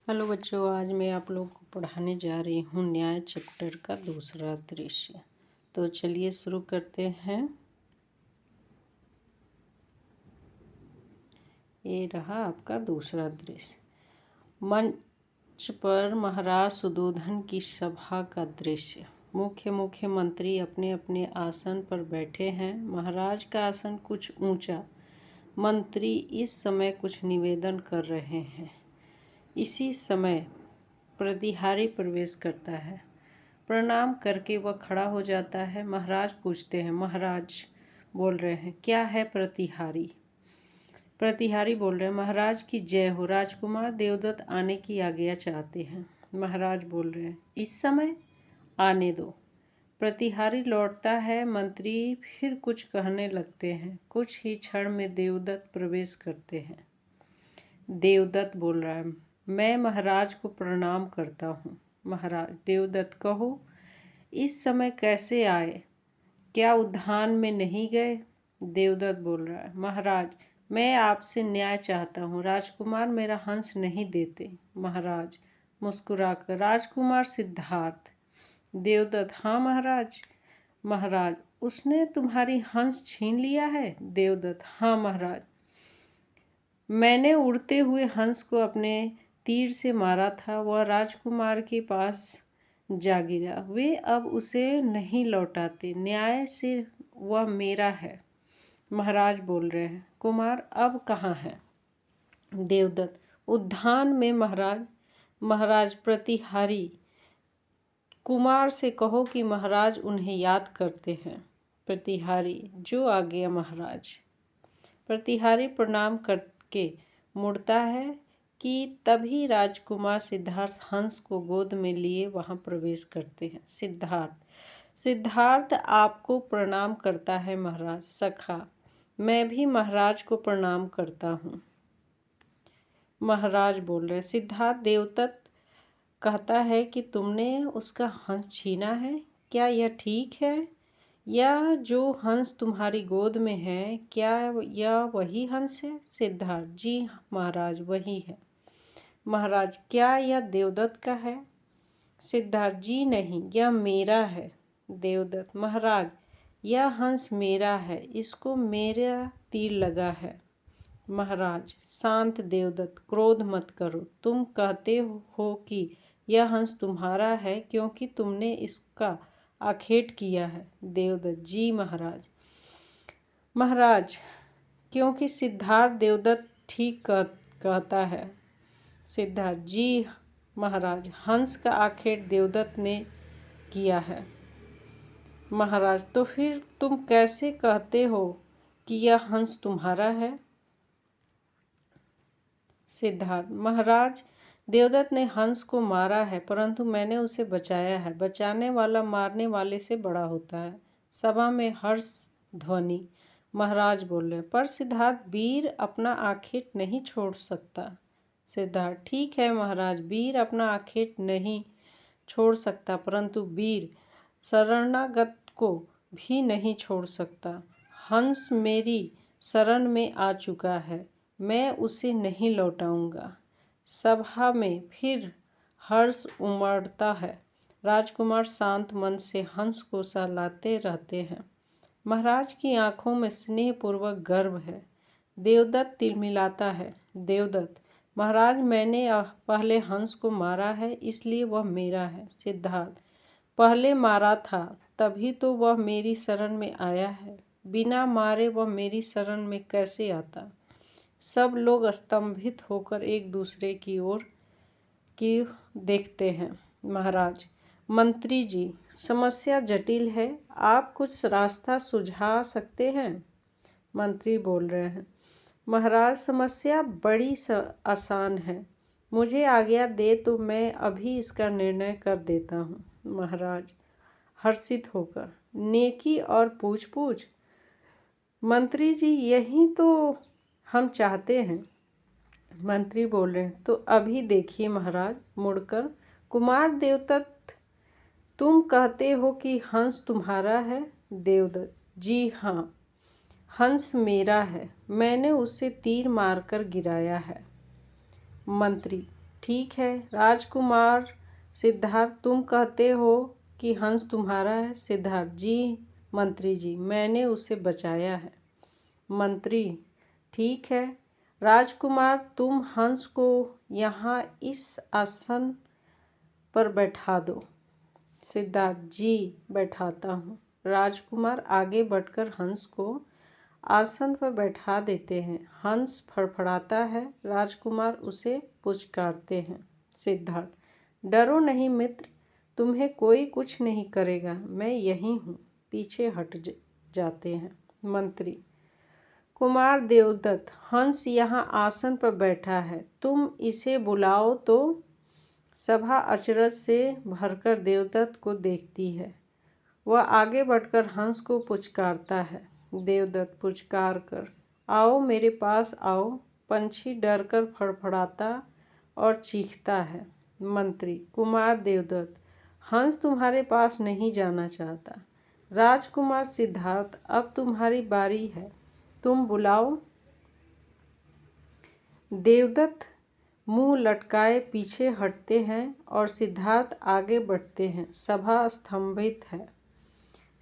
Hello बच्चों, आज मैं आप लोग को पढ़ाने जा रही हूँ न्याय चैप्टर का दूसरा दृश्य। तो चलिए शुरू करते हैं। ये रहा आपका दूसरा दृश्य। मंच पर महाराज सुदोधन की सभा का दृश्य। मुख्य मंत्री अपने अपने आसन पर बैठे हैं। महाराज का आसन कुछ ऊंचा। मंत्री इस समय कुछ निवेदन कर रहे हैं। इसी समय प्रतिहारी प्रवेश करता है। प्रणाम करके वह खड़ा हो जाता है। महाराज पूछते हैं। महाराज बोल रहे हैं, क्या है प्रतिहारी? प्रतिहारी बोल रहे हैं, महाराज की जय हो, राजकुमार देवदत्त आने की आज्ञा चाहते हैं। महाराज बोल रहे हैं, इस समय आने दो। प्रतिहारी लौटता है। मंत्री फिर कुछ कहने लगते हैं। कुछ ही क्षण में देवदत्त प्रवेश करते हैं। देवदत्त बोल रहा है, मैं महाराज को प्रणाम करता हूँ। महाराज, देवदत्त कहो, इस समय कैसे आए? क्या उद्यान में नहीं गए? देवदत्त बोल रहा है, महाराज मैं आपसे न्याय चाहता हूँ। राजकुमार मेरा हंस नहीं देते। महाराज मुस्कुराकर, राजकुमार सिद्धार्थ। देवदत्त, हाँ महाराज। महाराज, उसने तुम्हारी हंस छीन लिया है? देवदत्त, हाँ महाराज। मैंने उड़ते हुए हंस को अपने तीर से मारा था। वह राजकुमार के पास जा गिरा। वे अब उसे नहीं लौटाते। न्याय से वह मेरा है। महाराज बोल रहे हैं, कुमार अब कहाँ है? देवदत्त, उद्यान में महाराज। महाराज प्रतिहारी, कुमार से कहो कि महाराज उन्हें याद करते हैं। प्रतिहारी, जो आ गया महाराज। प्रतिहारी प्रणाम करके मुड़ता है कि तभी राजकुमार सिद्धार्थ हंस को गोद में लिए वहां प्रवेश करते हैं। सिद्धार्थ आपको प्रणाम करता है महाराज। सखा, मैं भी महाराज को प्रणाम करता हूँ। महाराज बोल रहे, सिद्धार्थ, देवदत्त कहता है कि तुमने उसका हंस छीना है। क्या यह ठीक है? या जो हंस तुम्हारी गोद में है, क्या यह वही हंस है? सिद्धार्थ, जी महाराज वही है। महाराज, क्या यह देवदत्त का है? सिद्धार्थ, जी नहीं, यह मेरा है। देवदत्त, महाराज यह हंस मेरा है, इसको मेरा तीर लगा है। महाराज शांत। देवदत्त, क्रोध मत करो। तुम कहते हो कि यह हंस तुम्हारा है क्योंकि तुमने इसका आखेट किया है। देवदत्त, जी महाराज। महाराज, क्योंकि सिद्धार्थ, देवदत्त ठीक कहता है। सिद्धार्थ, जी महाराज, हंस का आखेट देवदत्त ने किया है। महाराज, तो फिर तुम कैसे कहते हो कि यह हंस तुम्हारा है? सिद्धार्थ, महाराज देवदत्त ने हंस को मारा है, परंतु मैंने उसे बचाया है। बचाने वाला मारने वाले से बड़ा होता है। सभा में हर्ष ध्वनि। महाराज बोले, पर सिद्धार्थ, वीर अपना आखेट नहीं छोड़ सकता। सिद्धार्थ, ठीक है महाराज, वीर अपना आखेट नहीं छोड़ सकता, परंतु वीर शरणागत को भी नहीं छोड़ सकता। हंस मेरी शरण में आ चुका है, मैं उसे नहीं लौटाऊंगा। सभा में फिर हर्ष उमड़ता है। राजकुमार शांत मन से हंस को सहलाते रहते हैं। महाराज की आंखों में स्नेहपूर्वक गर्व है। देवदत्त तिलमिलाता है। देवदत्त, महाराज मैंने पहले हंस को मारा है, इसलिए वह मेरा है। सिद्धार्थ, पहले मारा था तभी तो वह मेरी शरण में आया है, बिना मारे वह मेरी शरण में कैसे आता? सब लोग स्तंभित होकर एक दूसरे की ओर देखते हैं। महाराज, मंत्री जी, समस्या जटिल है, आप कुछ रास्ता सुझा सकते हैं? मंत्री बोल रहे हैं, महाराज समस्या बड़ी आसान है, मुझे आज्ञा दे तो मैं अभी इसका निर्णय कर देता हूँ। महाराज हर्षित होकर, नेकी और पूछ पूछ। मंत्री जी, यही तो हम चाहते हैं। मंत्री बोल रहे हैं, तो अभी देखिए महाराज मुड़कर, कुमार देवदत्त, तुम कहते हो कि हंस तुम्हारा है? देवदत्त, जी हाँ, हंस मेरा है, मैंने उसे तीर मारकर गिराया है। मंत्री, ठीक है। राजकुमार सिद्धार्थ, तुम कहते हो कि हंस तुम्हारा है? सिद्धार्थ, जी मंत्री जी, मैंने उसे बचाया है। मंत्री, ठीक है। राजकुमार, तुम हंस को यहाँ इस आसन पर बैठा दो। सिद्धार्थ, जी बैठाता हूँ। राजकुमार आगे बढ़कर हंस को आसन पर बैठा देते हैं। हंस फड़फड़ाता है। राजकुमार उसे पुचकारते हैं। सिद्धार्थ, डरो नहीं मित्र, तुम्हें कोई कुछ नहीं करेगा, मैं यहीं हूँ। पीछे हट जाते हैं। मंत्री, कुमार देवदत्त, हंस यहाँ आसन पर बैठा है, तुम इसे बुलाओ तो। सभा अचरज से भरकर देवदत्त को देखती है। वह आगे बढ़कर हंस को पुचकारता है। देवदत्त पुचकार कर, आओ मेरे पास आओ। पंछी डरकर फड़फड़ाता और चीखता है। मंत्री, कुमार देवदत्त, हंस तुम्हारे पास नहीं जाना चाहता। राजकुमार सिद्धार्थ, अब तुम्हारी बारी है, तुम बुलाओ। देवदत्त मुंह लटकाए पीछे हटते हैं और सिद्धार्थ आगे बढ़ते हैं। सभा स्तंभित है।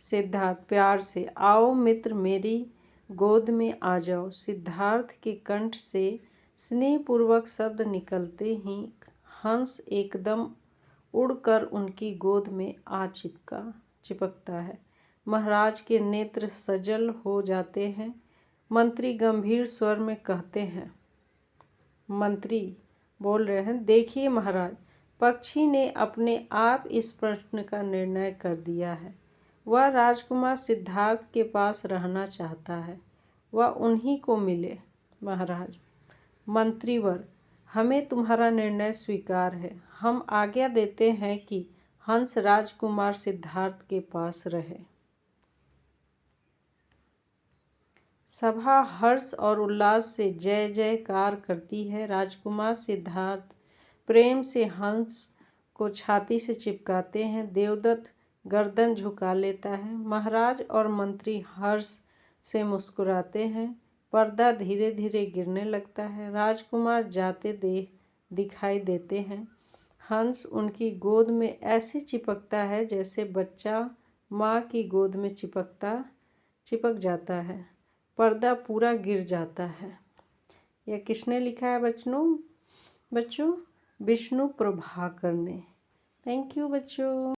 सिद्धार्थ प्यार से, आओ मित्र, मेरी गोद में आ जाओ। सिद्धार्थ के कंठ से स्नेहपूर्वक शब्द निकलते ही हंस एकदम उड़कर उनकी गोद में आ चिपकता है। महाराज के नेत्र सजल हो जाते हैं। मंत्री गंभीर स्वर में कहते हैं। मंत्री बोल रहे हैं, देखिए महाराज, पक्षी ने अपने आप इस प्रश्न का निर्णय कर दिया है। वह राजकुमार सिद्धार्थ के पास रहना चाहता है। वह उन्हीं को मिले। महाराज, मंत्रीवर, हमें तुम्हारा निर्णय स्वीकार है। हम आज्ञा देते हैं कि हंस राजकुमार सिद्धार्थ के पास रहे। सभा हर्ष और उल्लास से जय जयकार करती है। राजकुमार सिद्धार्थ प्रेम से हंस को छाती से चिपकाते हैं। देवदत्त गर्दन झुका लेता है। महाराज और मंत्री हर्ष से मुस्कुराते हैं। पर्दा धीरे धीरे गिरने लगता है। राजकुमार जाते दिखाई देते हैं। हंस उनकी गोद में ऐसे चिपकता है जैसे बच्चा माँ की गोद में चिपक जाता है। पर्दा पूरा गिर जाता है। यह किसने लिखा है बच्चों? विष्णु प्रभाकर ने। थैंक यू बच्चों।